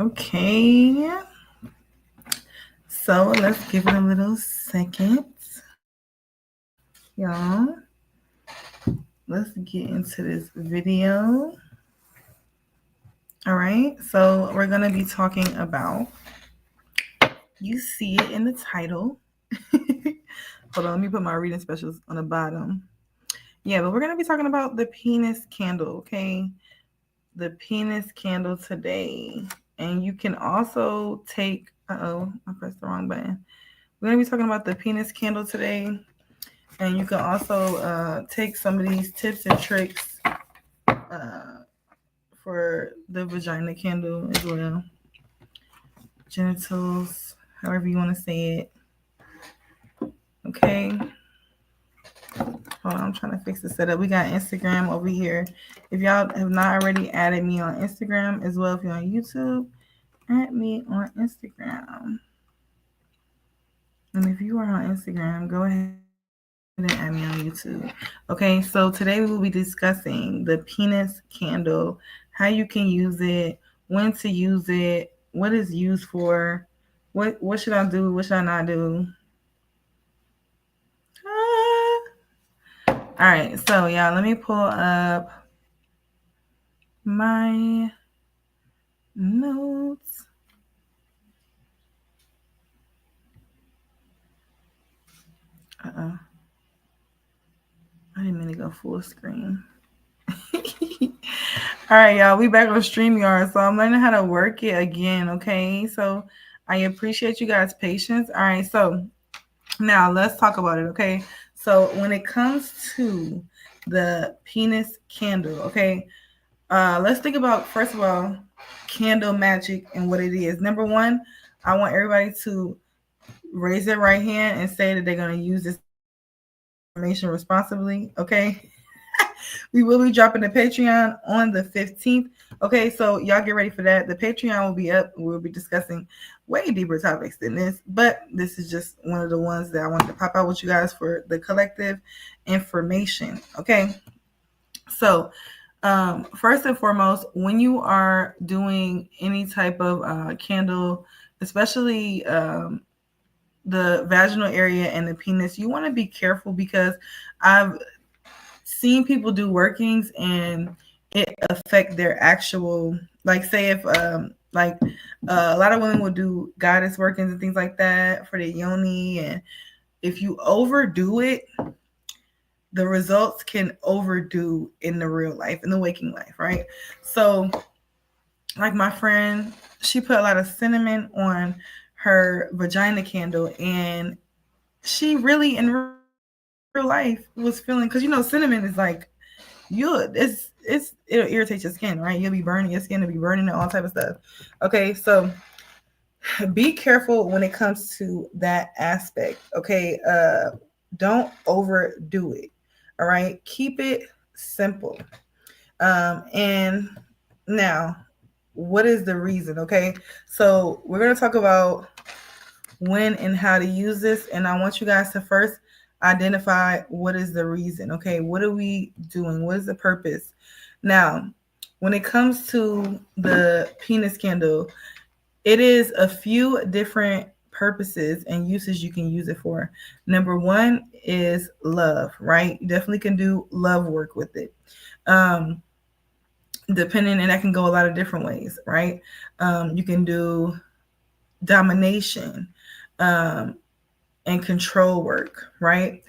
Okay, so let's give it a little second, y'all. Let's get into this video. All right, so we're going to be talking about, you see it in the title. Hold on, let me put my reading specials on the bottom. Yeah, but we're going to be talking about the penis candle, okay? The penis candle today. And you can also take, I pressed the wrong button. We're going to be talking about the penis candle today. And you can also take some of these tips and tricks for the vagina candle as well. Genitals, however you want to say it. Okay. Hold on, I'm trying to fix the setup. We got Instagram over here. If y'all have not already added me on Instagram as well, if you're on YouTube, add me on Instagram. And if you are on Instagram, go ahead and add me on YouTube. Okay, so today we will be discussing the penis candle, how you can use it, when to use it, what it's used for, what should I do, what should I not do. All right, so y'all, let me pull up my notes. I didn't mean to go full screen. All right, y'all, we back on StreamYard, so I'm learning how to work it again, okay? So I appreciate you guys' patience. All right, so now let's talk about it, okay? So when it comes to the penis candle, okay, let's think about, first of all, candle magic and what it is. Number one, I want everybody to raise their right hand and say that they're going to use this information responsibly, okay? We will be dropping the Patreon on the 15th. Okay, so y'all get ready for that. The Patreon will be up. We'll be discussing way deeper topics than this, but this is just one of the ones that I wanted to pop out with you guys for the collective information. Okay, so first and foremost, when you are doing any type of candle, especially the vaginal area and the penis, you want to be careful because I've seen people do workings and it affect their actual, like, say if a lot of women will do goddess workings and things like that for the yoni, and if you overdo it, the results can overdo in the real life, in the waking life, right? So like my friend, she put a lot of cinnamon on her vagina candle, and she really in real life was feeling, because cinnamon is like, it'll irritate your skin, right? You'll be burning, your skin will be burning and all type of stuff. Okay, so be careful when it comes to that aspect. Okay, don't overdo it. All right, keep it simple. And now, what is the reason? Okay, so we're gonna talk about when and how to use this, and I want you guys to first identify what is the reason. Okay, what are we doing? What is the purpose? Now, when it comes to the penis candle, it is a few different purposes and uses you can use it for. Number one is love, right? You definitely can do love work with it. Depending, and that can go a lot of different ways, right? You can do domination and control work, right?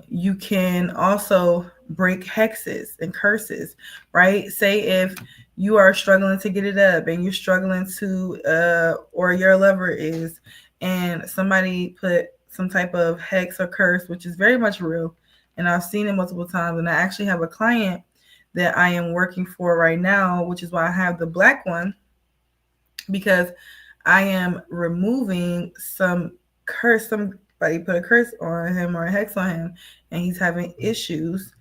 You can also break hexes and curses, right? Say if you are struggling to get it up and you're struggling to, or your lover is, and somebody put some type of hex or curse, which is very much real, and I've seen it multiple times, and I actually have a client that I am working for right now, which is why I have the black one, because I am removing some curse. Somebody put a curse on him or a hex on him, and he's having issues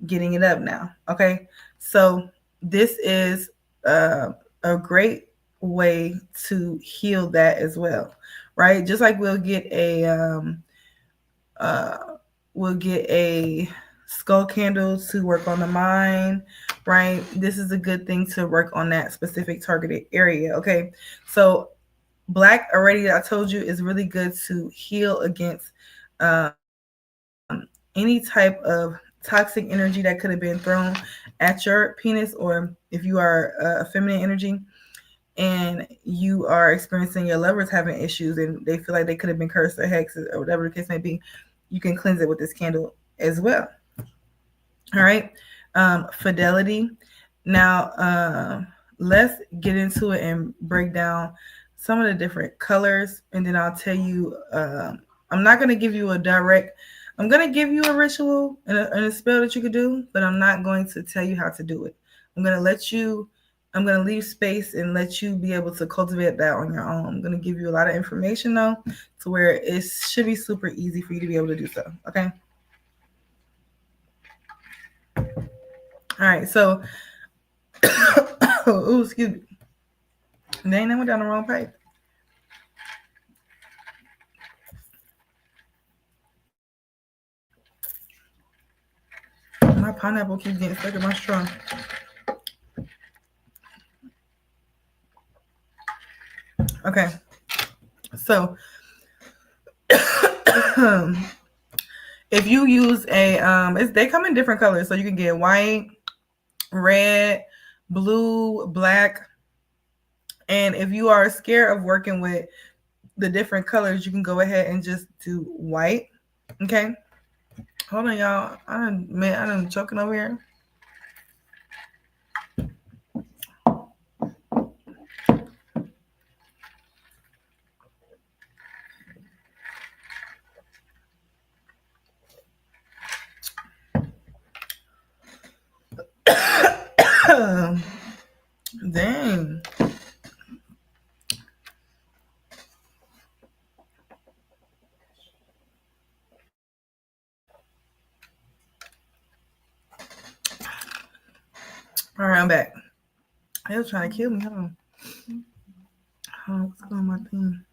getting it up now. Okay, so this is a great way to heal that as well, right? Just like we'll get a skull candle to work on the mind. right? This is a good thing to work on that specific targeted area, okay? So black, already I told you, is really good to heal against any type of toxic energy that could have been thrown at your penis, or if you are a feminine energy and you are experiencing your lovers having issues and they feel like they could have been cursed or hexed or whatever the case may be, you can cleanse it with this candle as well. All right. Fidelity. Now, let's get into it and break down some of the different colors, and then I'll tell you. I'm not going to give you a direct. I'm going to give you a ritual and a spell that you could do, but I'm not going to tell you how to do it. I'm going to let you. I'm going to leave space and let you be able to cultivate that on your own. I'm going to give you a lot of information though, to where it should be super easy for you to be able to do so. Okay. All right, so, oh, excuse me. Dang, I went down the wrong pipe. My pineapple keeps getting stuck in my straw. Okay, so if you use a, they come in different colors, so you can get white, red, blue, black, and if you are scared of working with the different colors, you can go ahead and just do white. Okay, hold on, y'all. I'm choking over here. Dang. All right, I'm back. They was trying to kill me. Hold on. What's going on my thing?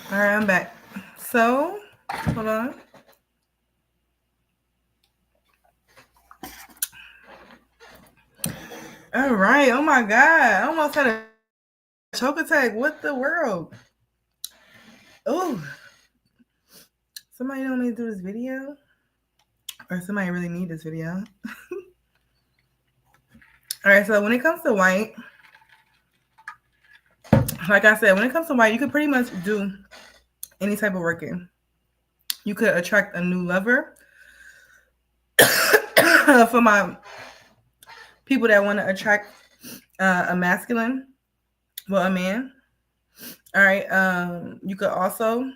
All right, I'm back. So, hold on. All right. Oh my God. I almost had a choke attack. What the world? Oh, somebody don't need to do this video? Or somebody really need this video? All right. So, when it comes to white, like I said, when it comes to white, you could pretty much do any type of working. You could attract a new lover. For my people that want to attract a masculine, well, a man. All right. You could also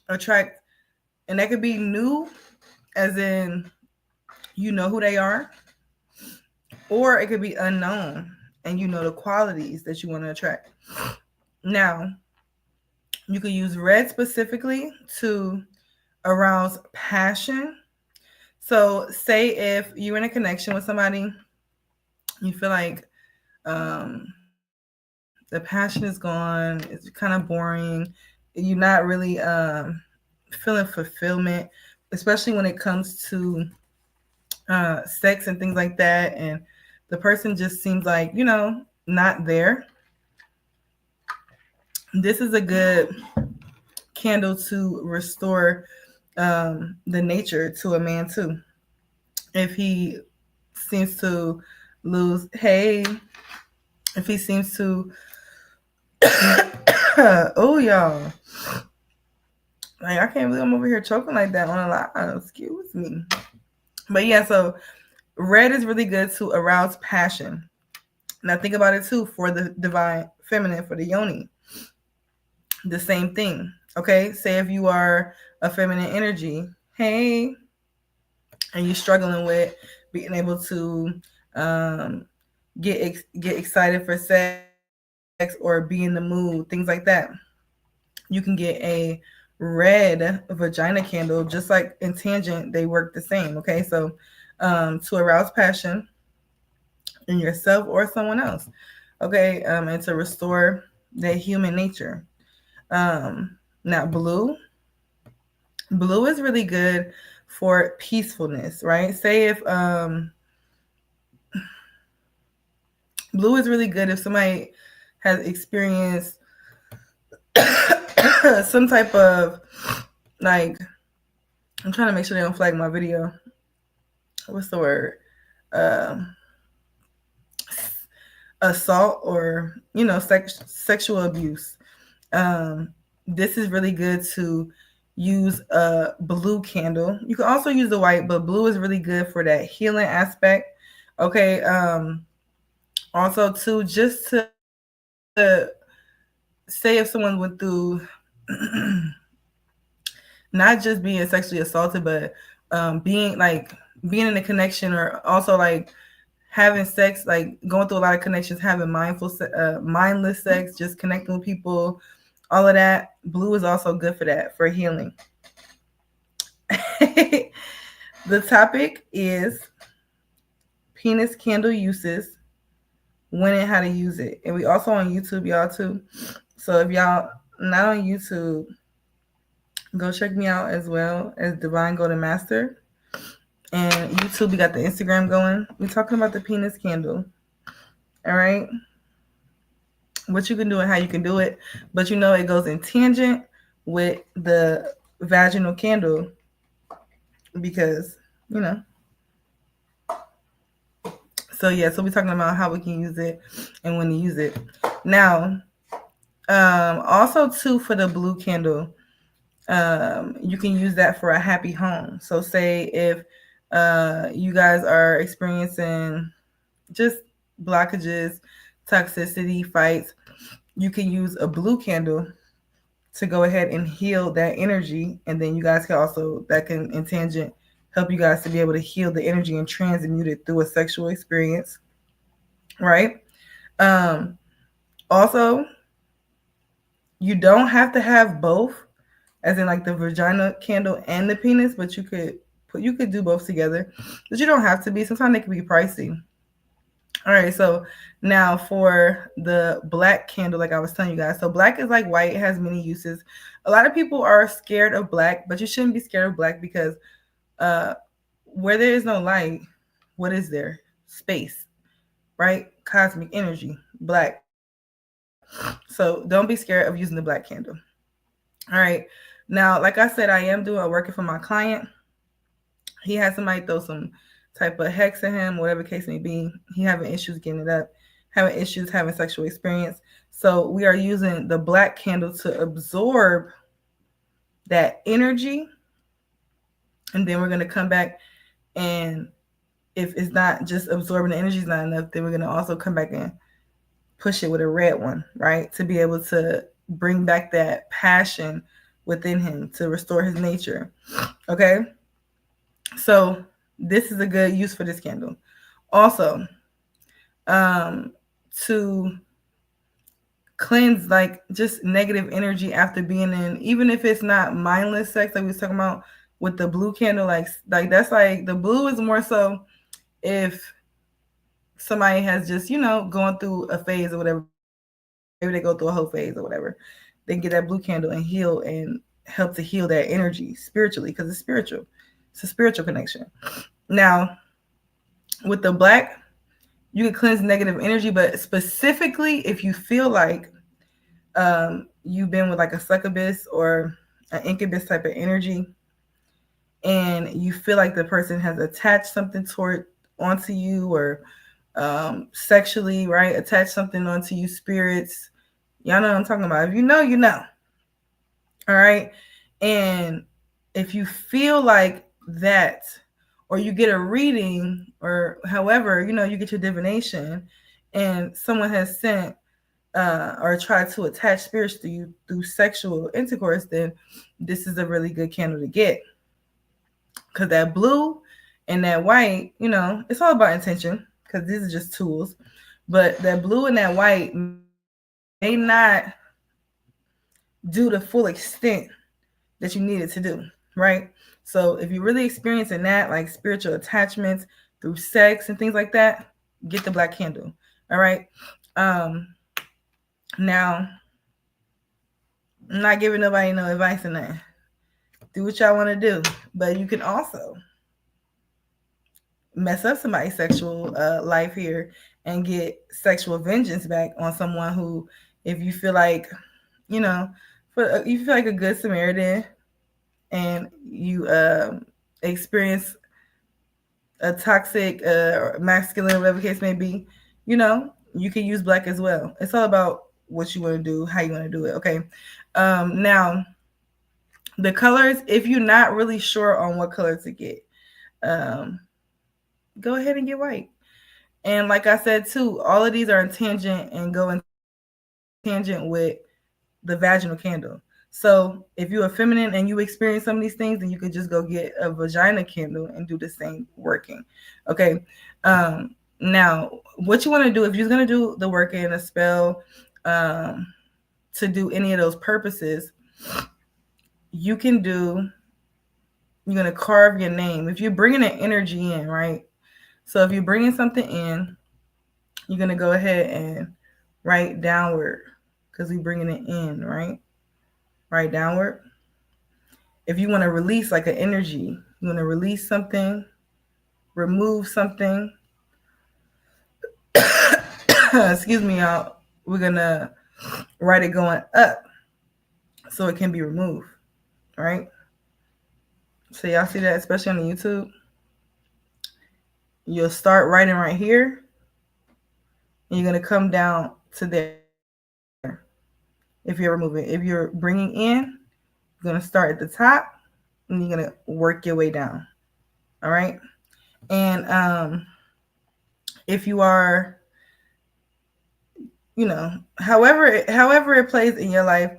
attract, and that could be new, as in you know who they are, or it could be unknown and you know the qualities that you want to attract. Now, you could use red specifically to arouse passion. So, say if you're in a connection with somebody, you feel like the passion is gone, it's kind of boring, you're not really feeling fulfillment, especially when it comes to sex and things like that, and the person just seems like, not there. This is a good candle to restore the nature to a man too. If he seems to lose, if he seems to, oh y'all, like I can't believe I'm over here choking like that on a live. Excuse me. But yeah, so red is really good to arouse passion. Now think about it too for the divine feminine, for the yoni. The same thing. Okay, say if you are a feminine energy, hey, and you're struggling with being able to um, get excited for sex or be in the mood, things like that, you can get a red vagina candle. Just like in Tangent, they work the same. Okay, so to arouse passion in yourself or someone else. Okay, and to restore that human nature. Now, blue is really good for peacefulness, right? Say if blue is really good if somebody has experienced some type of, like, I'm trying to make sure they don't flag my video. What's the word? Um, Assault or sexual abuse. Um, this is really good to use a blue candle. You can also use the white, but blue is really good for that healing aspect. Okay. Also, too, just to say if someone went through not just being sexually assaulted, but being in a connection, or also like having sex, like going through a lot of connections, having mindless sex, just connecting with people, all of that. Blue is also good for that, for healing. The topic is penis candle uses, when and how to use it. And we also on YouTube, y'all, too. So if y'all not on YouTube, go check me out as well as Divine Golden Master. And YouTube, we got the Instagram going. We're talking about the penis candle. All right. What you can do and how you can do it. But it goes in tangent with the vaginal candle because, you know. So yeah, so we're talking about how we can use it and when to use it. Now, also too, for the blue candle, you can use that for a happy home. So say if you guys are experiencing just blockages, toxicity, fights, you can use a blue candle to go ahead and heal that energy. And then you guys can also, that can in tangent help you guys to be able to heal the energy and transmute it through a sexual experience. Right? Also, you don't have to have both, as in like the vagina candle and the penis, but you could do both together. But you don't have to be. Sometimes they can be pricey. All right, so now for the black candle, like I was telling you guys. So black is like white, it has many uses. A lot of people are scared of black, but you shouldn't be scared of black because where there is no light, what is there? Space, right? Cosmic energy, black. So don't be scared of using the black candle. All right. Now, like I said, I am working for my client. He had somebody throw some type of hex at him, whatever case may be. He having issues getting it up, having issues having sexual experience. So we are using the black candle to absorb that energy. And then we're going to come back, and if it's not just absorbing the energy is not enough, then we're going to also come back and push it with a red one, right? To be able to bring back that passion within him, to restore his nature. Okay? So this is a good use for this candle. Also, to cleanse like just negative energy after being in, even if it's not mindless sex, like we was talking about with the blue candle, like that's like the blue is more so if somebody has just going through a phase or whatever. Maybe they go through a whole phase or whatever. They get that blue candle and heal and help to heal that energy spiritually, because it's spiritual. It's a spiritual connection. Now, with the black, you can cleanse negative energy, but specifically if you feel like you've been with like a succubus or an incubus type of energy, and you feel like the person has attached something onto you, or sexually, right? Attach something onto you, spirits. Y'all know what I'm talking about. If you know, you know. All right. And if you feel like that, or you get a reading, or however, you get your divination, and someone has sent or try to attach spirits to you through sexual intercourse, then this is a really good candle to get. Because that blue and that white, it's all about intention, because these are just tools. But that blue and that white may not do the full extent that you needed to do, right? So if you're really experiencing that, like spiritual attachments through sex and things like that, get the black candle. All right. Now, I'm not giving nobody no advice on that. Do what y'all want to do, but you can also mess up somebody's sexual life here and get sexual vengeance back on someone who, if you feel like, you feel like a good Samaritan and you experience a toxic masculine, whatever the case may be, you can use black as well. It's all about what you want to do, how you want to do it. Okay. Now, the colors, if you're not really sure on what color to get, go ahead and get white. And like I said too, all of these are in tangent and go in tangent with the vaginal candle. So if you're feminine and you experience some of these things, then you could just go get a vagina candle and do the same working. Okay. Now, what you want to do, if you're going to do the working, a spell, to do any of those purposes, you're going to carve your name. If you're bringing an energy in, right? So if you're bringing something in, you're going to go ahead and write downward, because we're bringing it in, right? Right downward. If you want to release like an energy, you want to release something, remove something. Excuse me, y'all. We're going to write it going up so it can be removed, right? So y'all see that, especially on the YouTube? You'll start writing right here, and you're going to come down to there. If you're removing, if you're bringing in, you're going to start at the top, and you're going to work your way down. All right. And if you are, however it plays in your life,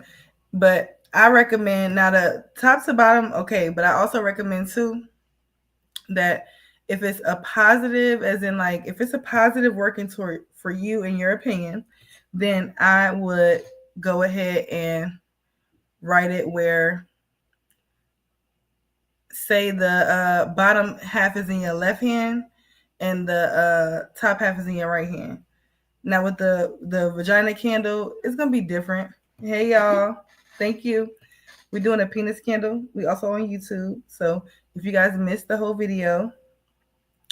but I recommend, now the top to bottom, okay, but I also recommend too that if it's a positive, as in like if it's a positive working toward for you in your opinion, then I would go ahead and write it where, say the bottom half is in your left hand and the top half is in your right hand. Now with the vagina candle, it's going to be different. Hey, y'all. Thank you. We're doing a penis candle. We also on YouTube. So if you guys missed the whole video,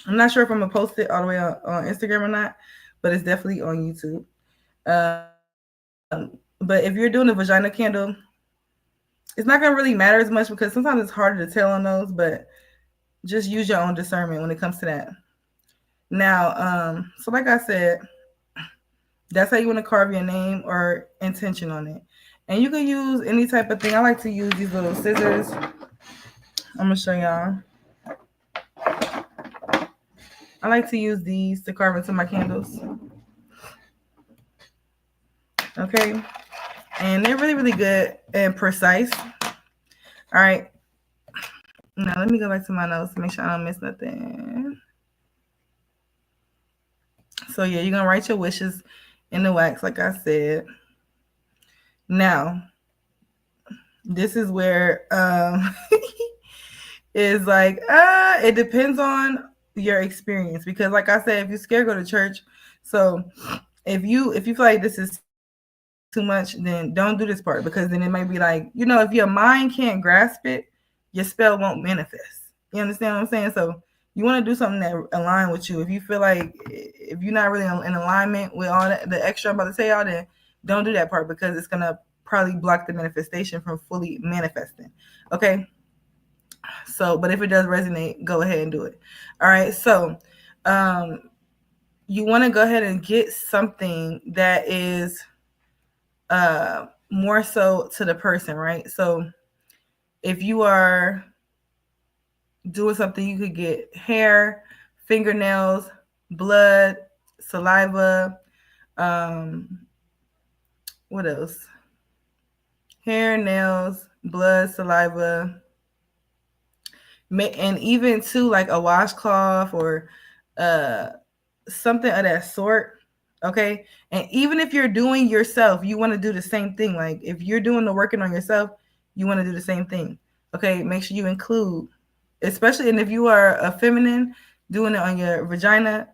I'm not sure if I'm going to post it all the way on Instagram or not, but it's definitely on YouTube. But if you're doing a vagina candle, it's not going to really matter as much because sometimes it's harder to tell on those, but just use your own discernment when it comes to that. Now, so like I said, that's how you want to carve your name or intention on it. And you can use any type of thing. I like to use these little scissors. I'm going to show y'all. I like to use these to carve into my candles. Okay. And they're really, really good and precise. All right. Now, let me go back to my notes to make sure I don't miss nothing. So, yeah, you're going to write your wishes in the wax, like I said. Now, this is where is like, it depends on your experience. Because, like I said, if you're scared, go to church. So, if you feel like this is too much, then don't do this part, because then it might be like, if your mind can't grasp it, your spell won't manifest. You understand what I'm saying? So you want to do something that align with you. If you feel like, if you're not really in alignment with all that, the extra I'm about to tell y'all, then don't do that part, because it's going to probably block the manifestation from fully manifesting. Okay. So, but if it does resonate, go ahead and do it. All right. So, you want to go ahead and get something that is more so to the person, right? So if you are doing something, you could get hair, fingernails, blood, saliva, What else? Hair, nails, blood, saliva, and even too like a washcloth or uh something of that sort. Okay. And even if you're doing yourself, you want to do the same thing. Like if you're doing the working on yourself, you want to do the same thing. Okay. Make sure you include, especially, and if you are a feminine doing it on your vagina,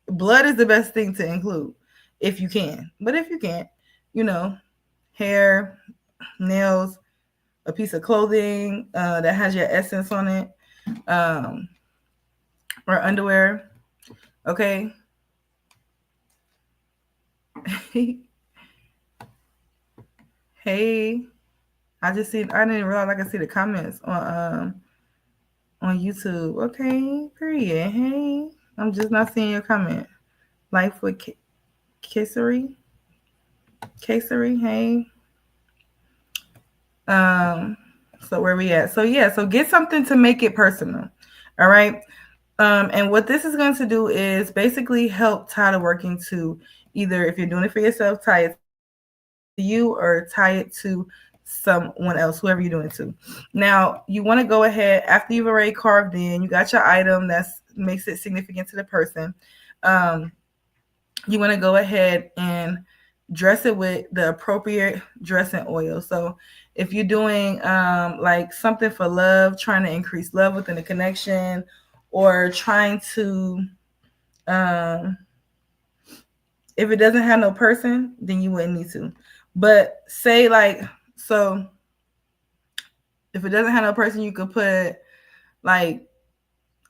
blood is the best thing to include if you can. But if you can't, you know, hair, nails, a piece of clothing that has your essence on it, um, or underwear. Okay. Hey, I didn't realize I could see the comments on YouTube. Okay, period. Hey, I'm just not seeing your comment. Life with Kissery. Hey. So where we at? So yeah, so get something to make it personal. All right. And what this is going to do is basically help tie the working to either, if you're doing it for yourself, tie it to you or tie it to someone else, whoever you're doing it to. Now, you want to go ahead after you've already carved in, you got your item that makes it significant to the person. You want to go ahead and dress it with the appropriate dressing oil. So if you're doing like something for love, trying to increase love within the connection, or trying to if it doesn't have no person, then you wouldn't need to. But say like, so if it doesn't have no person, you could put like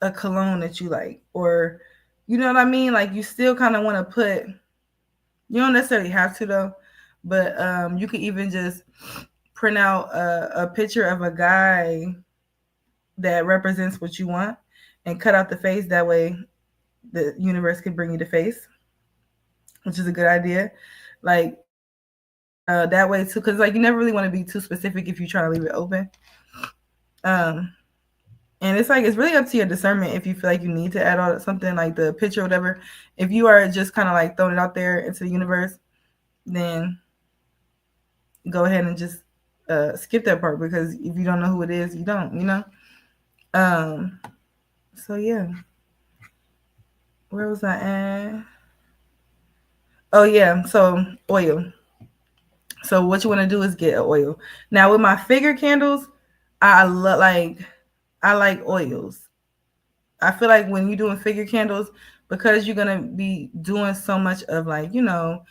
a cologne that you like, or you know what I mean? Like you still kind of want to put, you don't necessarily have to though, but you could even just print out a picture of a guy that represents what you want and cut out the face. That way the universe could bring you the face, which is a good idea. Like that way too, because like you never really want to be too specific if you try to leave it open. And it's like, it's really up to your discernment if you feel like you need to add on something like the picture or whatever. If you are just kind of like throwing it out there into the universe, then go ahead and just skip that part, because if you don't know who it is, you don't, you know? So yeah. Where was I at? Oh yeah, so oil. So what you want to do is get oil. Now with my figure candles, I like oils. I feel like when you're doing figure candles, because you're gonna be doing so much of like, you know,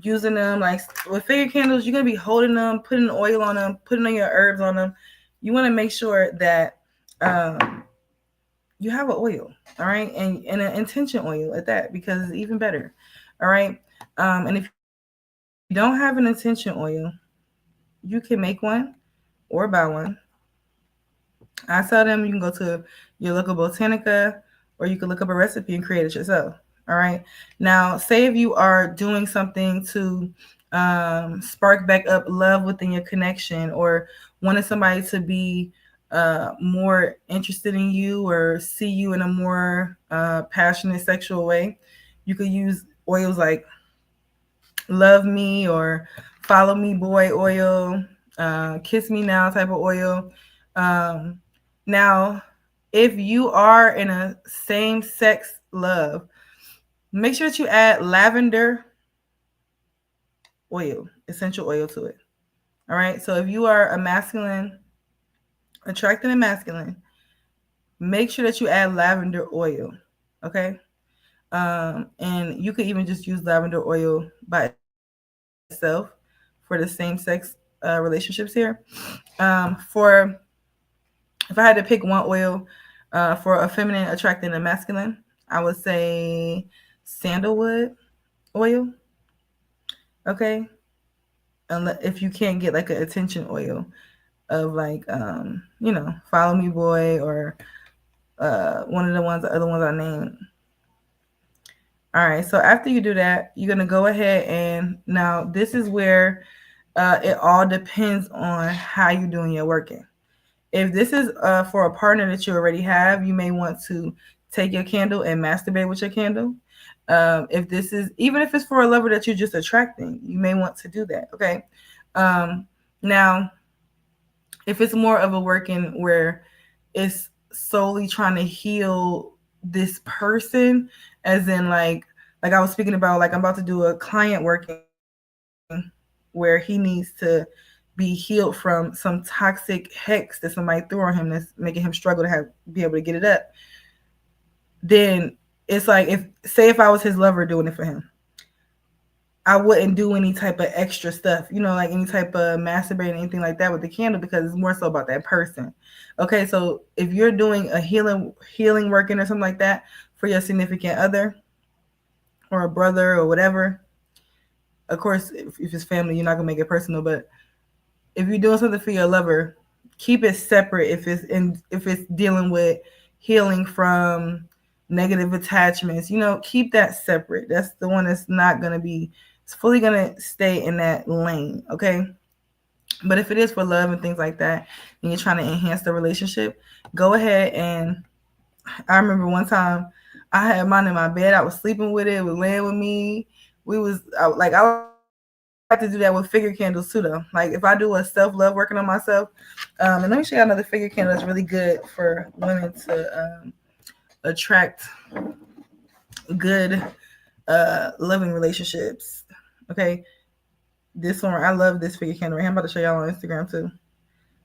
using them, like with figure candles, you're gonna be holding them, putting oil on them, putting on your herbs on them. You want to make sure that you have an oil, all right, and an intention oil at that, because it's even better, all right. And if you don't have an intention oil, you can make one or buy one. I sell them. You can go to your local Botanica, or you can look up a recipe and create it yourself. All right. Now, say if you are doing something to spark back up love within your connection, or wanted somebody to be more interested in you or see you in a more passionate sexual way, you could use oils like Love Me or Follow Me Boy oil, Kiss Me Now type of oil. Now, if you are in a same-sex love, make sure that you add lavender oil, essential oil to it. All right. So if you are a masculine, attracting a masculine, make sure that you add lavender oil. Okay. And you could even just use lavender oil by itself for the same-sex relationships here. For if I had to pick one oil for a feminine attracting a masculine, I would say sandalwood oil. Okay. If you can't get like an attention oil of like, you know, Follow Me Boy or one of the other ones I named. All right. So after you do that, you're going to go ahead, and now this is where it all depends on how you're doing your working. If this is for a partner that you already have, you may want to take your candle and masturbate with your candle. If this is, even if it's for a lover that you're just attracting, you may want to do that. Okay. Now, if it's more of a working where it's solely trying to heal this person, as in like I was speaking about, like I'm about to do a client working where he needs to be healed from some toxic hex that somebody threw on him that's making him struggle to be able to get it up. Then it's like, if I was his lover doing it for him, I wouldn't do any type of extra stuff, like any type of masturbating, anything like that with the candle, because it's more so about that person. Okay, so if you're doing a healing working or something like that for your significant other or a brother or whatever, of course, if it's family, you're not gonna make it personal. But if you're doing something for your lover, keep it separate. If it's dealing with healing from negative attachments, keep that separate. That's the one that's not gonna be. It's fully gonna stay in that lane, okay? But if it is for love and things like that, and you're trying to enhance the relationship, go ahead. And I remember one time I had mine in my bed. I was sleeping with it. It was laying with me. I like to do that with figure candles too, though. Like if I do a self-love working on myself, and let me show you another figure candle that's really good for women to attract good loving relationships. Okay, this one, I love this figure candle. I'm about to show y'all on Instagram too,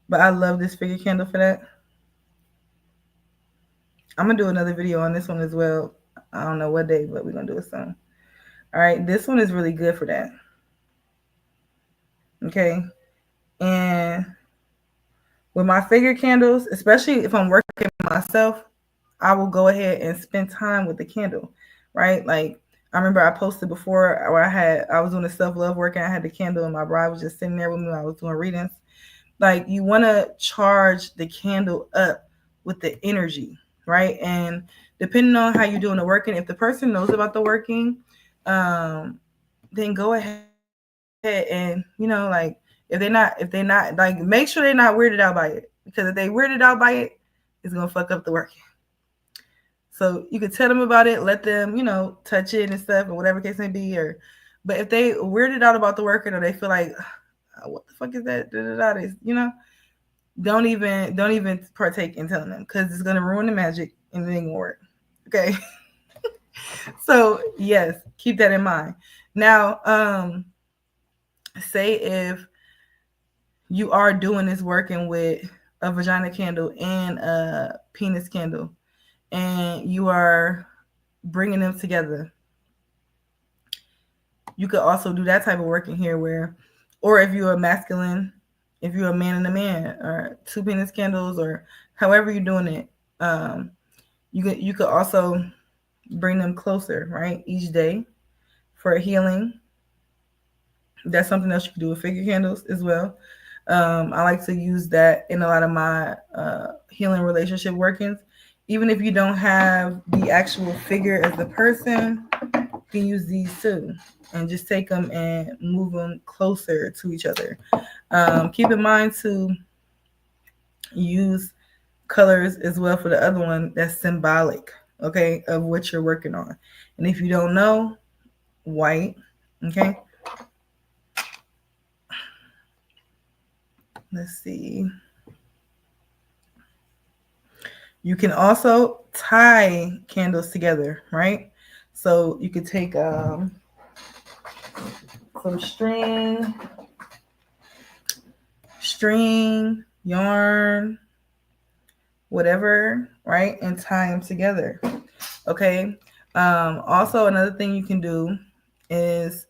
but I love this figure candle for that. I'm gonna do another video on this one as well. I don't know what day, but we're gonna do it soon. All right, this one is really good for that. Okay, and with my figure candles, especially if I'm working myself, I will go ahead and spend time with the candle, right? Like I remember I posted before where I was doing a self-love work and I had the candle and my bride was just sitting there with me when I was doing readings. Like you want to charge the candle up with the energy, right? And depending on how you're doing the working, if the person knows about the working, then go ahead and like if they're not like, make sure they're not weirded out by it, because if they weirded out by it, it's gonna fuck up the working. So you could tell them about it, let them, touch it and stuff, or whatever case may be. But if they weirded out about the working, or they feel like, what the fuck is that? Don't even partake in telling them, because it's gonna ruin the magic and it ain't gonna work. Okay. So yes, keep that in mind. Now, say if you are doing this working with a vagina candle and a penis candle, and you are bringing them together, you could also do that type of work in here or if you're a masculine, if you're a man and a man, or two penis candles, or however you're doing it, you could also bring them closer, right, each day for a healing. That's something else you can do with figure candles as well. I like to use that in a lot of my healing relationship workings. Even if you don't have the actual figure as the person, you can use these too, and just take them and move them closer to each other. Keep in mind to use colors as well for the other one that's symbolic, okay, of what you're working on. And if you don't know, white, okay. Let's see. You can also tie candles together, right? So you could take some string, yarn, whatever, right? And tie them together. Okay. Also, another thing you can do is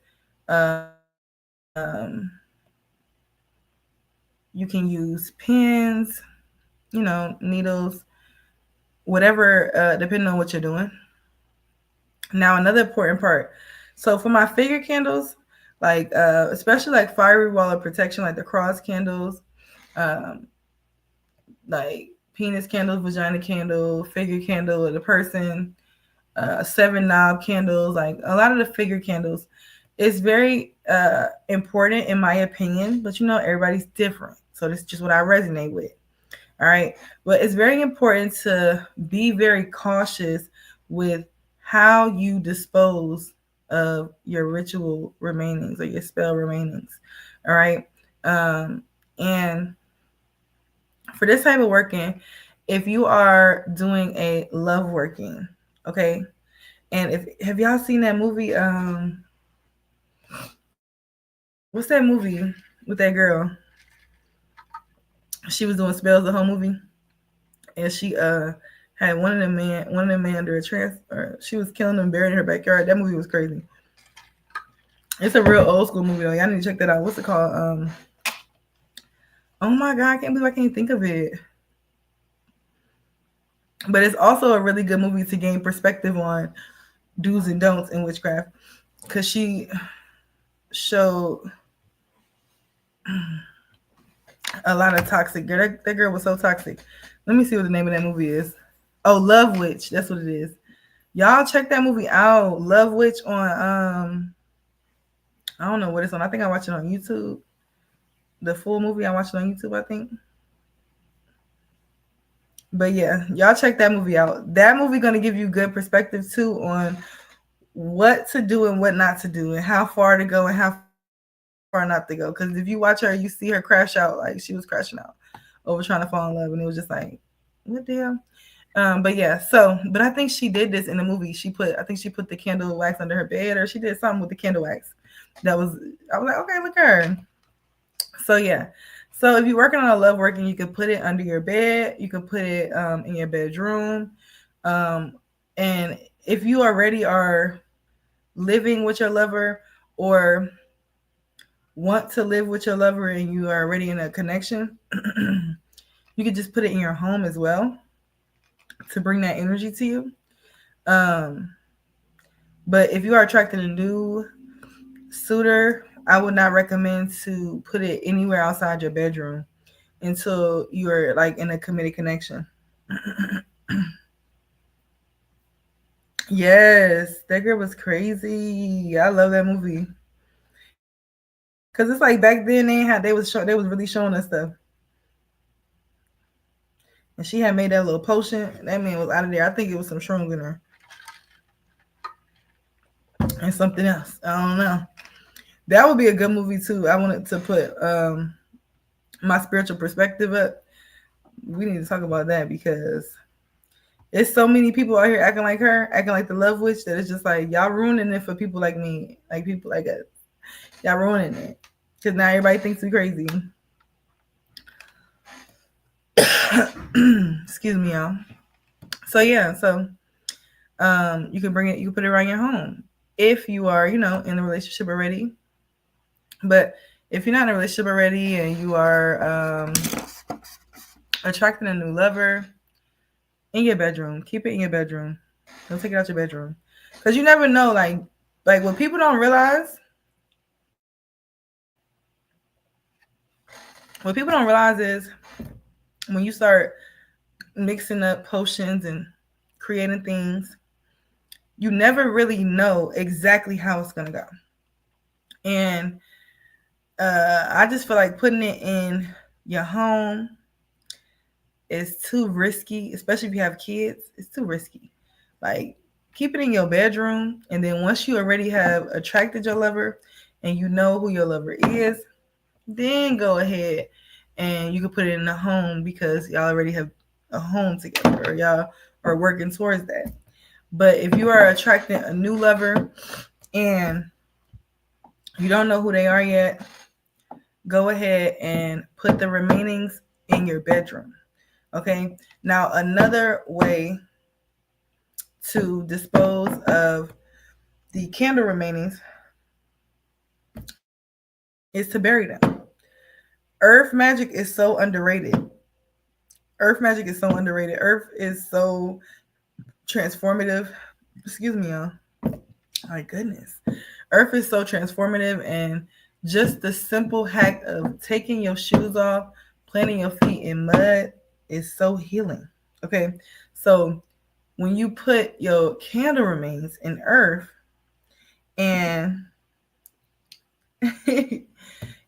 you can use pins, needles, whatever, depending on what you're doing. Now, another important part. So for my figure candles, like especially like fiery wall of protection, like the cross candles, like penis candles, vagina candle, figure candle of the person, 7 knob candles, like a lot of the figure candles, it's very important in my opinion, but everybody's different. So this is just what I resonate with. All right. But it's very important to be very cautious with how you dispose of your ritual remainings or your spell remainings. All right. And for this type of working, if you are doing a love working, okay, and if have y'all seen that movie? What's that movie with that girl? She was doing spells the whole movie, and she had one of the men under a trans, or she was killing them, buried in her backyard. That movie was crazy. It's a real old school movie though. Y'all need to check that out. What's it called? Oh my god, I can't believe I can't think of it. But it's also a really good movie to gain perspective on do's and don'ts in witchcraft, because she showed a lot of toxic. Girl, that girl was so toxic. Let me see what the name of that movie is. Oh, Love Witch. That's what it is. Y'all check that movie out. Love Witch on I don't know what it's on. I think I watched it on YouTube. The full movie I watched it on YouTube, I think. But yeah, y'all check that movie out. That movie gonna give you good perspective too on what to do and what not to do, and how far to go and how far not to go. Because if you watch her, you see her crash out, like she was crashing out over trying to fall in love, and it was just like, what the hell? But yeah, but I think she did this in the movie. I think she put the candle wax under her bed, or she did something with the candle wax. I was like, okay, look at her. So yeah. So if you're working on a love working, you can put it under your bed. You can put it in your bedroom. And if you already are living with your lover or want to live with your lover and you are already in a connection, you could just put it in your home as well to bring that energy to you. But if you are attracting a new suitor, I would not recommend to put it anywhere outside your bedroom until you're like in a committed connection. Yes, that girl was crazy. I love that movie. Cause it's like back then they was really showing us stuff. And she had made that little potion. That man was out of there. I think it was some shrooms in her. And something else. I don't know. That would be a good movie too. I wanted to put my spiritual perspective up. We need to talk about that because there's so many people out here acting like her, acting like the love witch, that it's just like y'all ruining it for people like me, like people like us. Y'all ruining it because now everybody thinks we crazy. Excuse me, y'all. So yeah, you can bring it, you can put it around your home if you are, in a relationship already. But if you're not in a relationship already and you are attracting a new lover, in your bedroom, keep it in your bedroom. Don't take it out your bedroom, because you never know. Like what people don't realize. What people don't realize is when you start mixing up potions and creating things, you never really know exactly how it's gonna go. And I just feel like putting it in your home is too risky, especially if you have kids. It's too risky. Like, keep it in your bedroom, and then once you already have attracted your lover and you know who your lover is, then go ahead and you can put it in the home because y'all already have a home together or y'all are working towards that. But if you are attracting a new lover and you don't know who they are yet, go ahead and put the remainings in your bedroom. Okay. Now, another way to dispose of the candle remainings is to bury them. Earth magic is so underrated. Earth magic is so underrated. Earth is so transformative. Excuse me, y'all. My goodness. Earth is so transformative, and just the simple hack of taking your shoes off, planting your feet in mud is so healing. Okay. So when you put your candle remains in earth and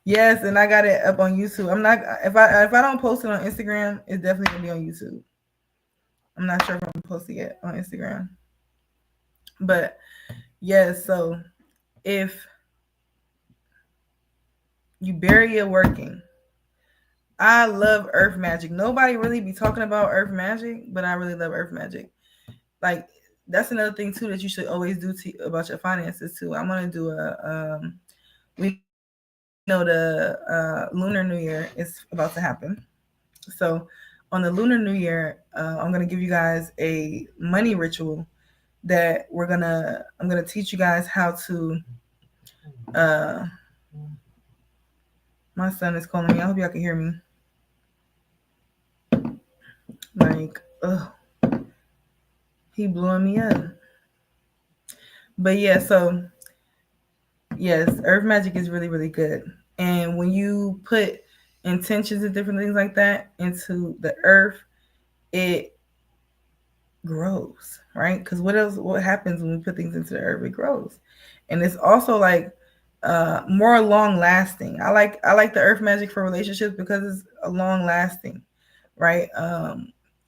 yes, and I got it up on YouTube. I'm not if I don't post it on Instagram, it's definitely gonna be on YouTube. I'm not sure if I'm gonna post it yet on Instagram. But yes, so if you bury your working, I love earth magic. Nobody really be talking about earth magic, but I really love earth magic. Like that's another thing too that you should always do about your finances too. I'm gonna do we know the lunar new year is about to happen. So on the lunar new year, I'm gonna give you guys a money ritual that I'm gonna teach you guys how to. Uh, my son is calling me. I hope y'all can hear me. Like, he blowing me up. But yeah, so yes, earth magic is really, really good. And when you put intentions and different things like that into the earth, it grows, right? Because what happens when we put things into the earth? It grows. And it's also like more long lasting. I like the earth magic for relationships because it's a long lasting, right?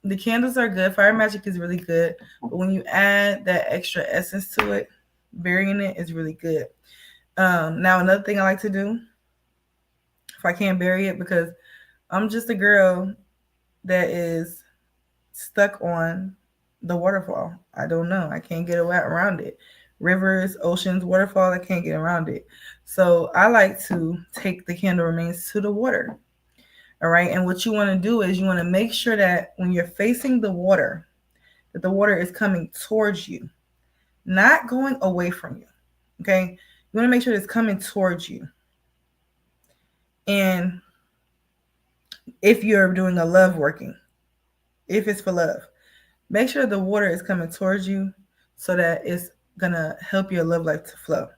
The candles are good. Fire magic is really good, but when you add that extra essence to it, burying it is really good. Now another thing I like to do, if I can't bury it, because I'm just a girl that is stuck on the waterfall. I don't know. I can't get around it. Rivers, oceans, waterfall, I can't get around it. So I like to take the candle remains to the water. All right. And what you want to do is you want to make sure that when you're facing the water, that the water is coming towards you, not going away from you. Okay. You want to make sure it's coming towards you. And if you're doing a love working, if it's for love, make sure the water is coming towards you so that it's going to help your love life to flow.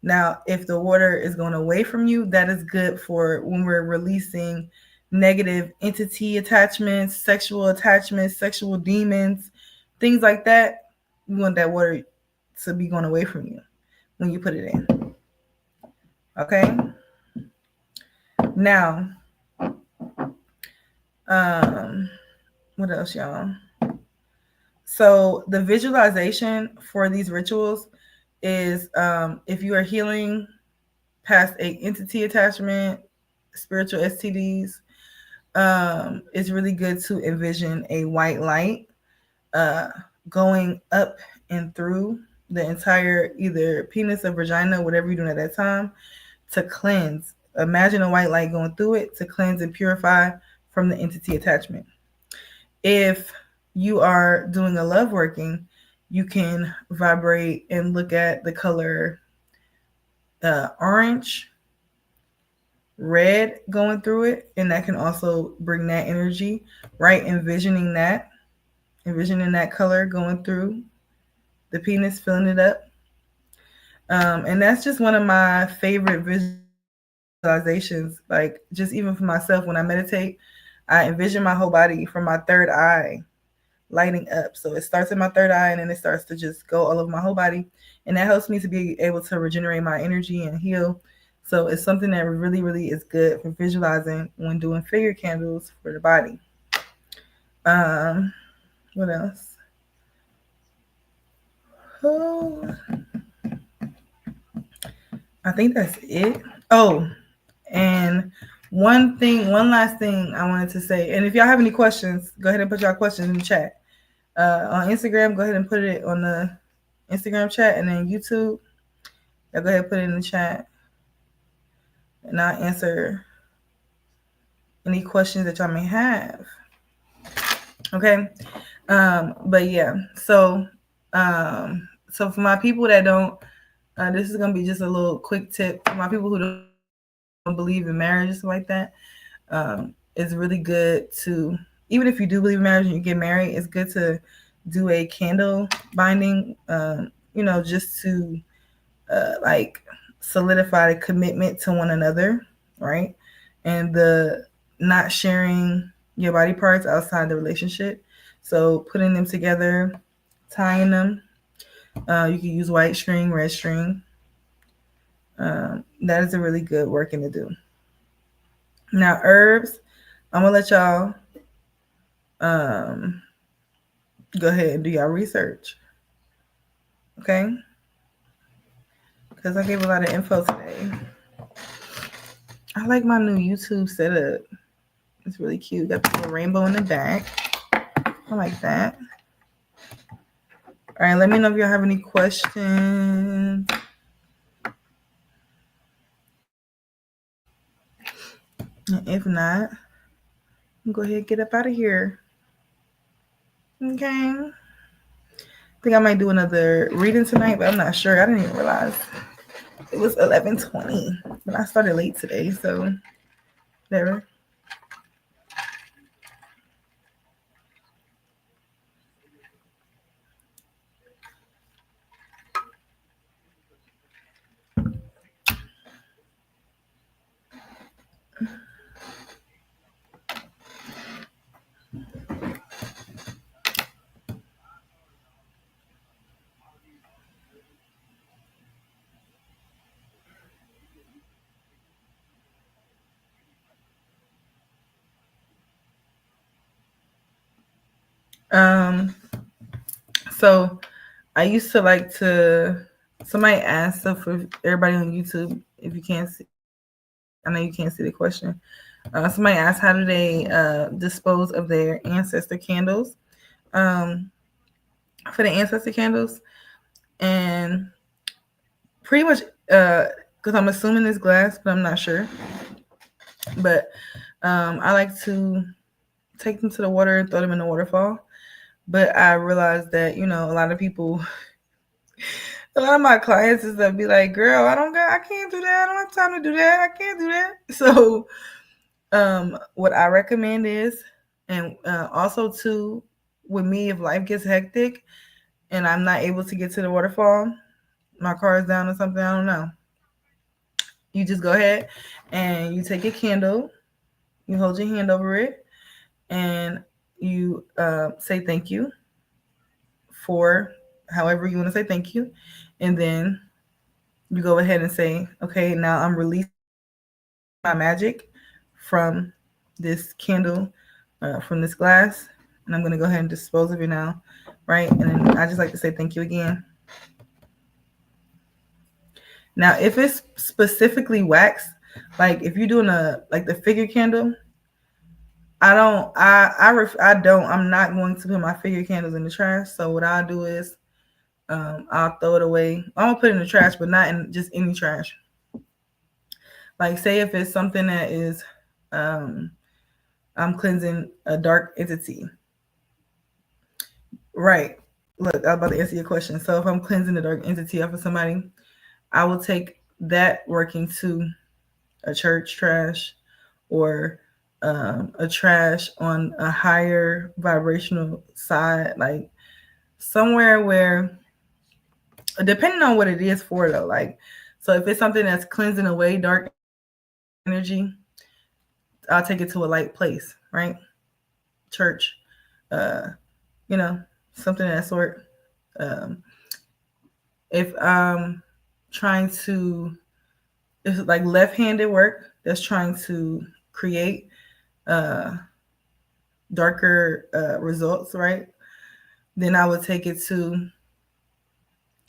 Now, if the water is going away from you, that is good for when we're releasing negative entity attachments, sexual demons, things like that. You want that water to be going away from you when you put it in. Okay? Now, what else, y'all? So the visualization for these rituals is if you are healing past a entity attachment, spiritual STDs, it's really good to envision a white light uh, going up and through the entire either penis or vagina, whatever you're doing at that time, to cleanse. Imagine a white light going through it to cleanse and purify from the entity attachment. If you are doing a love working, you can vibrate and look at the color orange, red going through it, and that can also bring that energy, right? Envisioning that color going through the penis, filling it up. And that's just one of my favorite visualizations. Like, just even for myself, when I meditate, I envision my whole body from my third eye lighting up. So it starts in my third eye and then it starts to just go all over my whole body. And that helps me to be able to regenerate my energy and heal. So it's something that really, really is good for visualizing when doing figure candles for the body. What else? Oh, I think that's it. Oh, and one last thing I wanted to say. And if y'all have any questions, go ahead and put y'all questions in the chat. On Instagram, go ahead and put it on the Instagram chat, and then YouTube, y'all go ahead and put it in the chat, and I'll answer any questions that y'all may have. Okay. But yeah, so for my people that don't, this is gonna be just a little quick tip for my people who don't believe in marriage and stuff like that. It's really good to, even if you do believe in marriage and you get married, it's good to do a candle binding. Just to like solidify the commitment to one another, right? And the not sharing your body parts outside the relationship. So putting them together, tying them. You can use white string, red string. That is a really good working to do. Now herbs, I'm gonna let y'all go ahead and do y'all research. Okay, because I gave a lot of info today. I like my new YouTube setup. It's really cute. Got the little rainbow in the back. I like that. All right, let me know if y'all have any questions. And if not, go ahead and get up out of here. Okay. I think I might do another reading tonight, but I'm not sure. I didn't even realize it was 11:20, but I started late today, so whatever. So I used to like to. Somebody asked, so for everybody on YouTube, if you can't see, I know you can't see the question. Somebody asked, how do they dispose of their ancestor candles? For the ancestor candles, and pretty much, because I'm assuming it's glass, but I'm not sure. But I like to take them to the water and throw them in the waterfall. But I realized that, a lot of people, a lot of my clients is that be like, girl, I can't do that. I don't have time to do that. I can't do that. So what I recommend is, and also too, with me, if life gets hectic and I'm not able to get to the waterfall, my car is down or something, I don't know. You just go ahead and you take a candle, you hold your hand over it, and you say thank you for however you want to say thank you. And then you go ahead and say, okay, now I'm releasing my magic from this candle, from this glass, and I'm going to go ahead and dispose of it now, right? And then I just like to say thank you again. Now, if it's specifically wax, like if you're doing the figure candle, I'm not going to put my figure candles in the trash. So what I'll do is, I'll throw it away. I'm gonna put it in the trash, but not in just any trash. Like, say if it's something that is, I'm cleansing a dark entity. Right. Look, I'm about to answer your question. So if I'm cleansing the dark entity off of somebody, I will take that working to a church trash, or a trash on a higher vibrational side, like somewhere where, depending on what it is for though, like, so if it's something that's cleansing away dark energy, I'll take it to a light place, right? Church, uh, something of that sort. Um, if I'm trying to, it's like left-handed work that's trying to create darker results, right? Then I would take it to,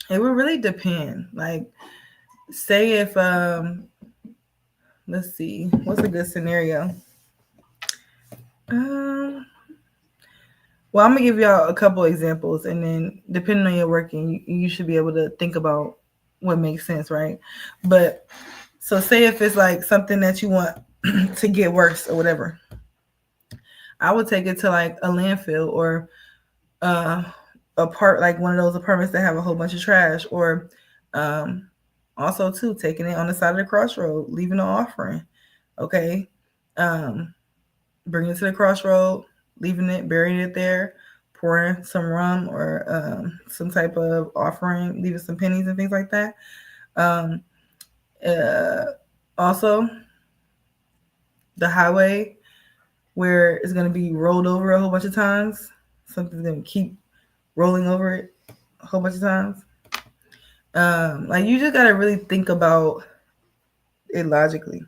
it would really depend. Like, say if, let's see, what's a good scenario? Well, I'm gonna give y'all a couple examples, and then depending on your working, you should be able to think about what makes sense, right? But so say if it's like something that you want to get worse or whatever, I would take it to like a landfill, or like one of those apartments that have a whole bunch of trash, or also too taking it on the side of the crossroad, leaving an offering. Okay, bringing it to the crossroad, leaving it, burying it there, pouring some rum or some type of offering, leaving some pennies and things like that. Um, Also, the highway, where it's going to be rolled over a whole bunch of times. Something's going to keep rolling over it a whole bunch of times. Like, you just got to really think about it logically.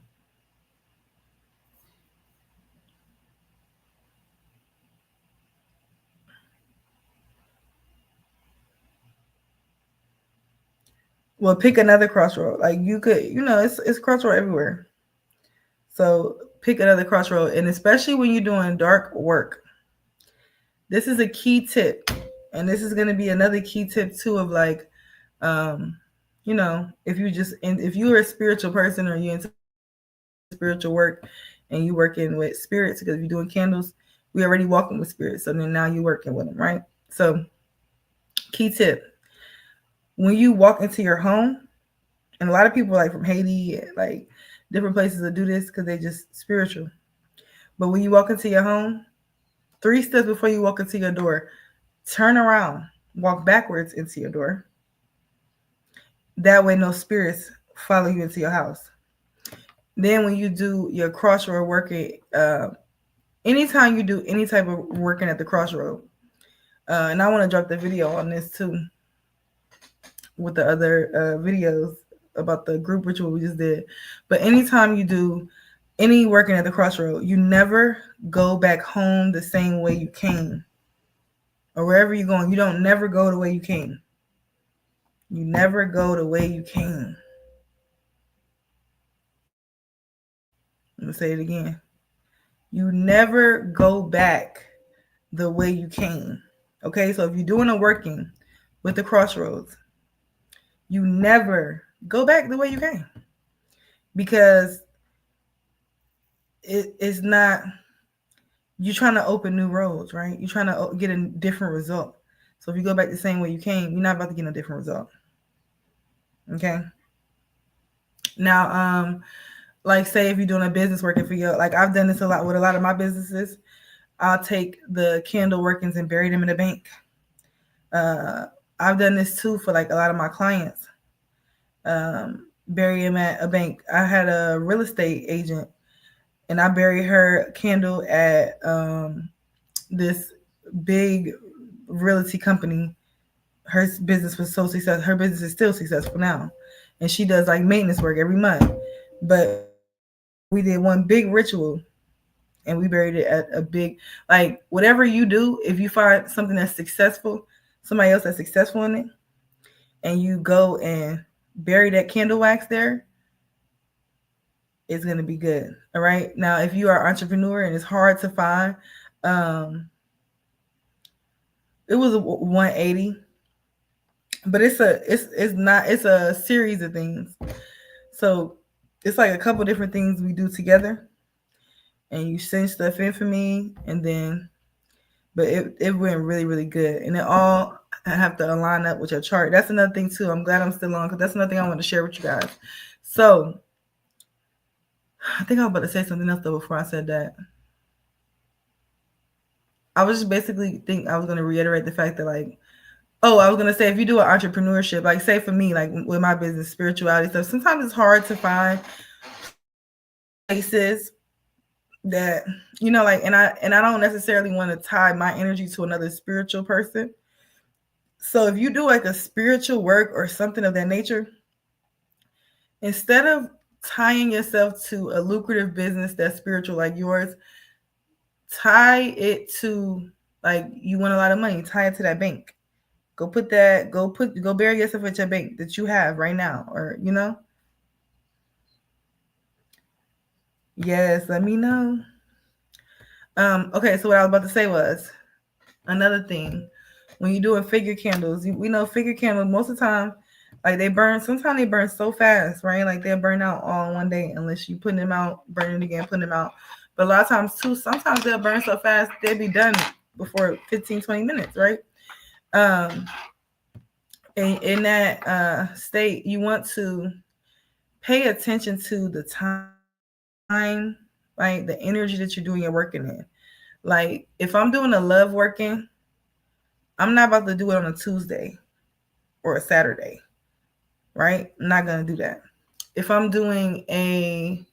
Well, pick another crossroad. Like you could, it's crossroad everywhere. So pick another crossroad, and especially when you're doing dark work. This is a key tip, and this is going to be another key tip too of like, if you're a spiritual person or you're into spiritual work and you working with spirits, because if you're doing candles, we already walking with spirits, so then now you're working with them, right? So key tip: when you walk into your home, and a lot of people like from Haiti, like different places that do this because they're just spiritual. But when you walk into your home, 3 steps before you walk into your door, turn around, walk backwards into your door. That way no spirits follow you into your house. Then when you do your crossroad working, anytime you do any type of working at the crossroad, and I want to drop the video on this too with the other videos about the group ritual we just did. But anytime you do any working at the crossroad, you never go back home the same way you came. Or wherever you're going, you don't never go the way you came. You never go the way you came. I'm going to say it again. You never go back the way you came. Okay, so if you're doing a working with the crossroads, you never go back the way you came. Because it's not, you're trying to open new roads, right? You're trying to get a different result. So if you go back the same way you came, you're not about to get a different result. Okay. Now, like say if you're doing a business working for you, like I've done this a lot with a lot of my businesses. I'll take the candle workings and bury them in a bank. I've done this too for like a lot of my clients. Bury them at a bank. I had a real estate agent, and I buried her candle at this big realty company. Her business was so successful. Her business is still successful now, and she does like maintenance work every month. But we did one big ritual, and we buried it at a big, like whatever you do, if you find something that's successful, somebody else that's successful in it, and you go and bury that candle wax there, it's going to be good. All right. Now, if you are an entrepreneur and it's hard to find, it was a 180, but it's a series of things. So it's like a couple different things we do together, and you send stuff in for me, and then, but it went really, really good. And it all have to align up with your chart. That's another thing too. I'm glad I'm still on, because that's another thing I want to share with you guys. So I think I was about to say something else though before I said that. I was just basically I was going to reiterate the fact that like, I was going to say, if you do an entrepreneurship, like say for me, like with my business, spirituality stuff, sometimes it's hard to find places that, like, and I don't necessarily want to tie my energy to another spiritual person. So if you do like a spiritual work or something of that nature, instead of tying yourself to a lucrative business that's spiritual like yours, tie it to, like, you want a lot of money, tie it to that bank. Go bury yourself at your bank that you have right now, or Yes, let me know. Okay, so what I was about to say was another thing. When you're doing figure candles, we know figure candles most of the time, like sometimes they burn so fast, right? Like they'll burn out all in one day unless you put them out, burn it again, put them out. But a lot of times too, sometimes they'll burn so fast, they'll be done before 15, 20 minutes, right? In that state, you want to pay attention to the time, like the energy that you're doing your working in. Like if I'm doing a love working, I'm not about to do it on a Tuesday or a Saturday, right? I'm not going to do that. If I'm doing if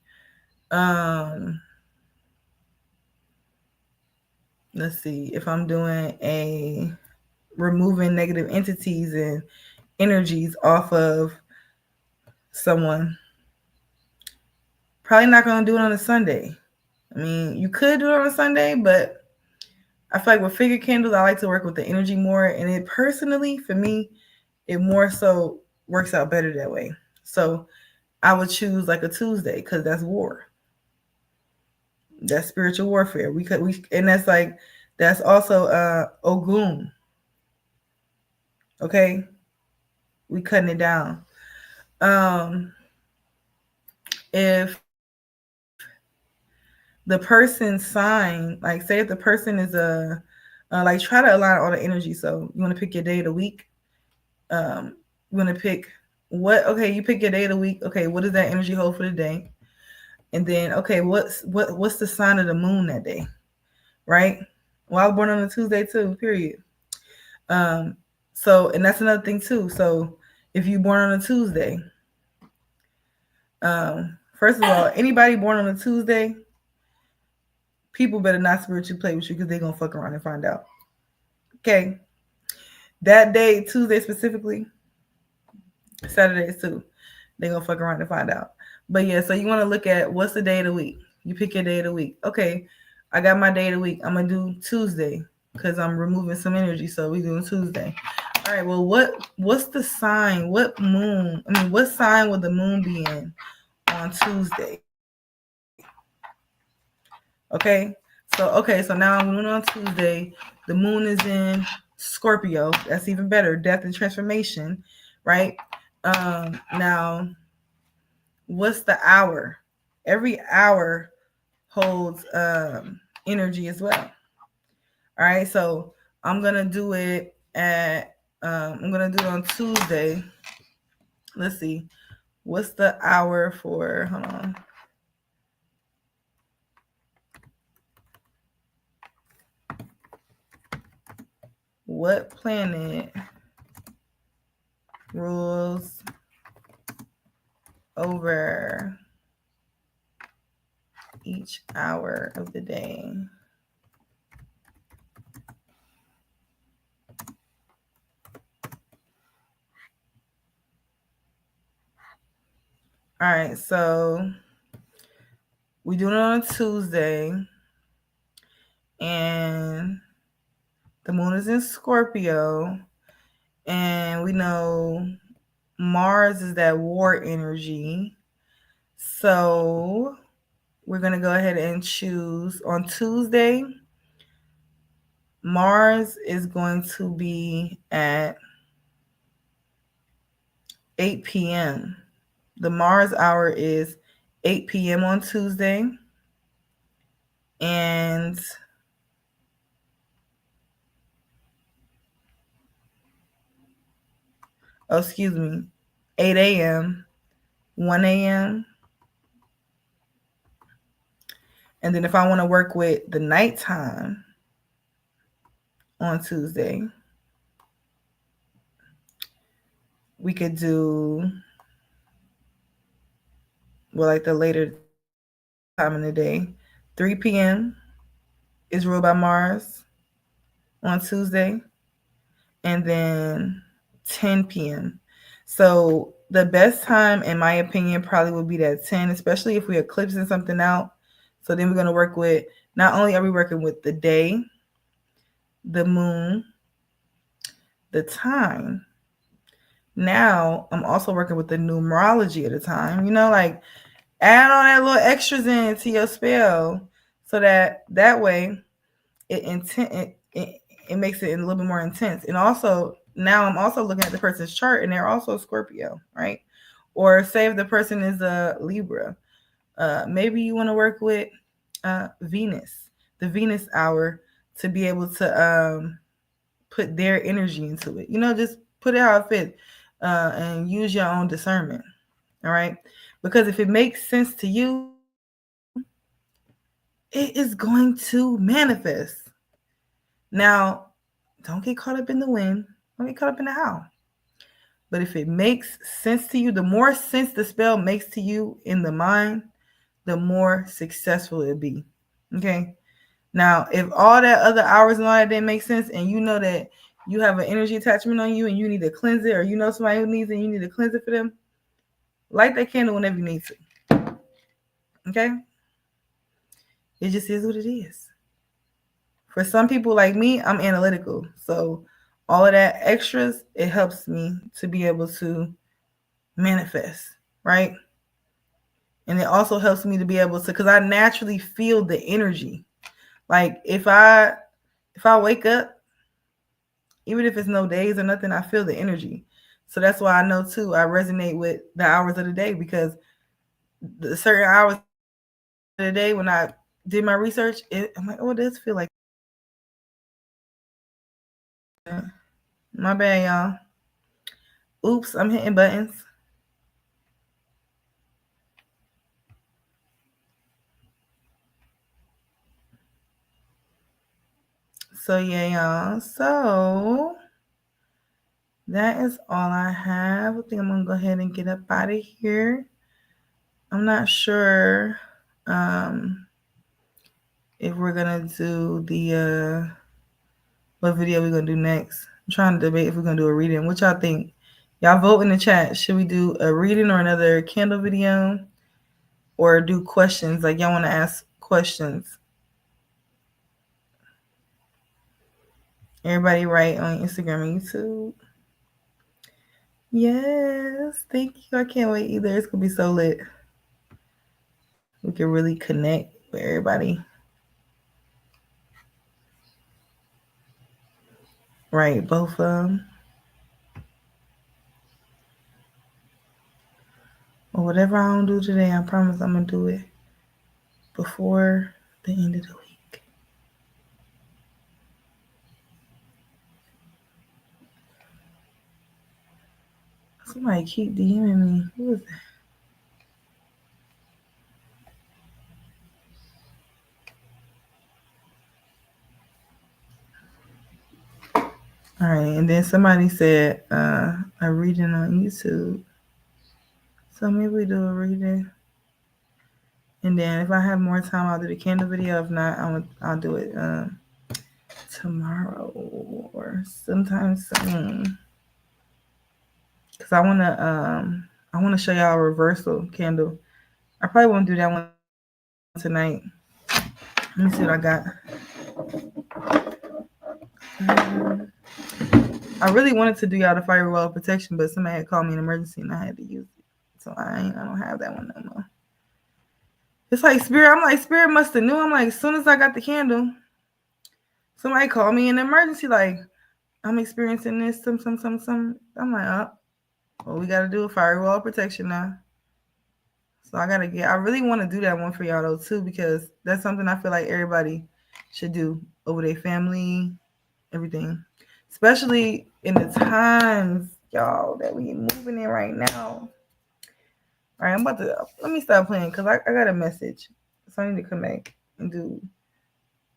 I'm doing a removing negative entities and energies off of someone, probably not going to do it on a Sunday. I mean, you could do it on a Sunday, but I feel like with figure candles, I like to work with the energy more. And it personally, for me, it more so works out better that way. So I would choose like a Tuesday because that's war. That's spiritual warfare. And that's also Ogun. Okay, we cutting it down. Um, if the person's sign, like say if the person is like try to align all the energy. So you want to pick your day of the week. You want to pick what? Okay, you pick your day of the week. Okay, what does that energy hold for the day? And then okay, what's the sign of the moon that day? Right. Well, I was born on a Tuesday too. Period. Um, so and that's another thing too. So if you're born on a Tuesday, first of all, anybody born on a Tuesday, people better not spiritually play with you because they're gonna fuck around and find out. Okay. That day, Tuesday specifically, Saturdays too. They're gonna fuck around and find out. But yeah, so you wanna look at what's the day of the week. You pick your day of the week. Okay, I got my day of the week. I'm gonna do Tuesday because I'm removing some energy. So we doing Tuesday. All right, well what's the sign? What sign would the moon be in on Tuesday? Okay, so now I'm on Tuesday. The moon is in Scorpio. That's even better. Death and transformation, right? Now, what's the hour? Every hour holds energy as well. All right, so I'm gonna do it on Tuesday. Let's see. What's the hour for? Hold on. What planet rules over each hour of the day? All right, so we do it on a Tuesday, and the moon is in Scorpio, and we know Mars is that war energy. So we're going to go ahead and choose on Tuesday. Mars is going to be at 8 p.m. The Mars hour is 8 p.m. on Tuesday. And excuse me, 8 a.m., 1 a.m. And then if I want to work with the nighttime on Tuesday, we could do, well, like the later time in the day. 3 p.m. is ruled by Mars on Tuesday. And then 10 p.m. So the best time, in my opinion, probably would be that 10, especially if we're eclipsing something out. So then we're going to work with, not only are we working with the day, the moon, the time. Now I'm also working with the numerology of the time. Like add all that little extras into your spell so that way it makes it a little bit more intense. And also now I'm also looking at the person's chart and they're also Scorpio, right? Or say if the person is a Libra, maybe you want to work with Venus, the Venus hour, to be able to put their energy into it. Just put it how it fits and use your own discernment. All right. Because if it makes sense to you, it is going to manifest. Now, don't get caught up in the when. Don't get caught up in the how. But if it makes sense to you, the more sense the spell makes to you in the mind, the more successful it'll be. Okay. Now, if all that other hours and all that didn't make sense, and you know that you have an energy attachment on you and you need to cleanse it, or you know somebody who needs it and you need to cleanse it for them, light that candle whenever you need to. Okay? It just is what it is. For some people like me, I'm analytical. So all of that extras, it helps me to be able to manifest, right? And it also helps me to be able to, because I naturally feel the energy. Like if I wake up, even if it's no days or nothing, I feel the energy. So that's why I know too, I resonate with the hours of the day, because the certain hours of the day when I did my research, I'm like, oh, it does feel like that. My bad, y'all. Oops, I'm hitting buttons. So yeah, y'all. So that is all I have. I think I'm gonna go ahead and get up out of here. I'm not sure if we're gonna do the what video we're gonna do next. I'm trying to debate if we're gonna do a reading. What y'all think? Y'all vote in the chat. Should we do a reading or another candle video, or do questions? Like y'all want to ask questions? Everybody write on Instagram and YouTube. Yes, thank you. I can't wait either. It's gonna be so lit. We can really connect with everybody. Right, both of them. Or whatever I don't do today, I promise I'm gonna do it before the end of the week. Somebody keep DMing me. Who is that? All right, and then somebody said a reading on YouTube. So maybe we do a reading. And then if I have more time, I'll do the candle video. If not, I'll do it tomorrow or sometime soon. Cause I wanna show y'all a reversal candle. I probably won't do that one tonight. Let me see what I got. I really wanted to do y'all the firewall protection, but somebody had called me an emergency and I had to use it. So I don't have that one no more. It's like Spirit. I'm like, Spirit must have knew. I'm like, as soon as I got the candle, somebody called me an emergency. Like, I'm experiencing this, some. I'm like, oh, well, we got to do a firewall protection now. So I really want to do that one for y'all though too, because that's something I feel like everybody should do over their family, everything. Especially in the times, y'all, that we moving in right now. All right, let me stop playing because I got a message. So I need to come back and do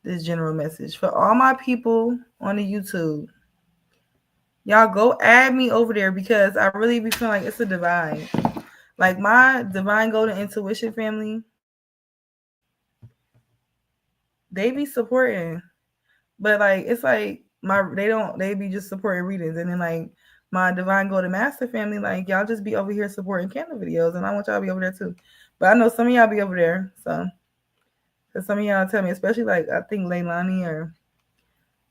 this general message. For all my people on the YouTube, y'all go add me over there because I really be feeling like it's a divide. Like my Divine Golden Intuition family, they be supporting. But like it's like they be just supporting readings. And then like my Divine Golden Master family, like y'all just be over here supporting candle videos, and I want y'all to be over there too. But I know some of y'all be over there, so because some of y'all tell me, especially like I think Leilani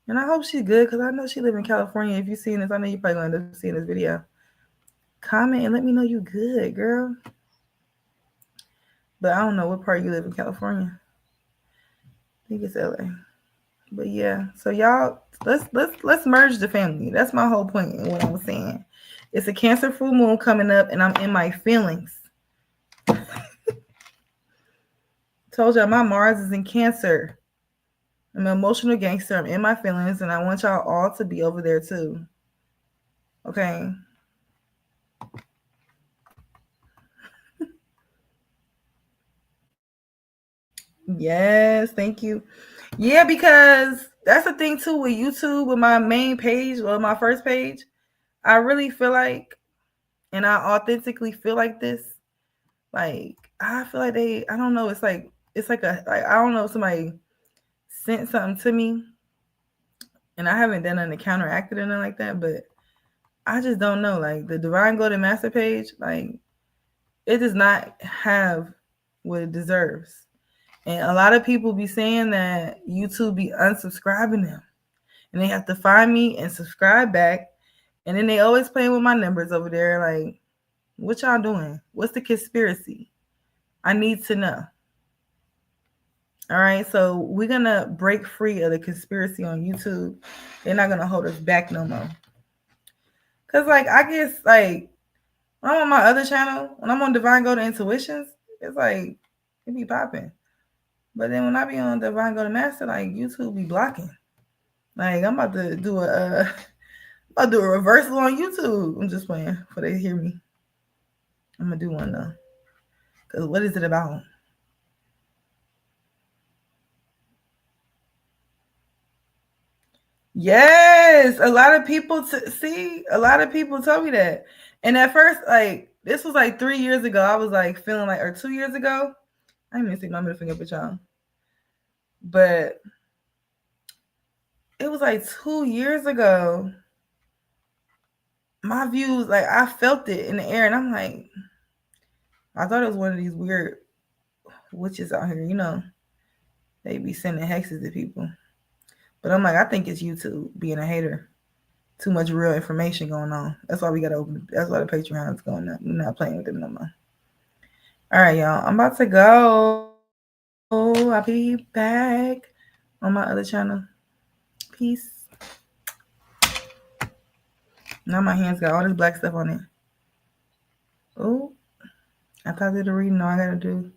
and I hope she's good because I know she live in California. If you seen this, I know you probably gonna end up seeing this video. Comment and let me know you good, girl. But I don't know what part you live in California. I think it's LA. But yeah, so y'all let's merge the family. That's my whole point in what I was saying. It's a Cancer full moon coming up, and I'm in my feelings. Told y'all my Mars is in Cancer. I'm an emotional gangster. I'm in my feelings, and I want y'all all to be over there too. Okay. Yes, thank you. Yeah, because that's the thing too with YouTube, with my main page or my first page. I really feel like, and I authentically feel like this. Like I feel like I don't know. It's like I don't know if somebody sent something to me, and I haven't done an counteracted or nothing like that. But I just don't know. Like the Divine Golden Master page, like it does not have what it deserves. And a lot of people be saying that YouTube be unsubscribing them. And they have to find me and subscribe back. And then they always playing with my numbers over there. Like, What y'all doing? What's the conspiracy? I need to know. All right, so we're gonna break free of the conspiracy on YouTube. They're not gonna hold us back no more. Cause like I guess like when I'm on my other channel, when I'm on Divine Golden Intuitions, it's like it be popping. But then when I be on Divine Golden Master, like YouTube be blocking. Like I'm about to do I'll do a reversal on YouTube. I'm just playing for they hear me. I'm gonna do one though. Cause what is it about? Yes, a lot of people see. A lot of people told me that, and at first, like this was like 3 years ago. I was like feeling like, or 2 years ago. I didn't even stick my middle finger up at y'all, but it was like 2 years ago. My views, like I felt it in the air, and I'm like, I thought it was one of these weird witches out here. You know, they be sending hexes to people, but I'm like, I think it's YouTube being a hater. Too much real information going on. That's why we gotta open. That's why the Patreon is going up. We're not playing with them no more. All right, y'all. I'm about to go. I'll be back on my other channel. Peace. Now my hands got all this black stuff on it. Oh, I thought I did a reading. No, I gotta do.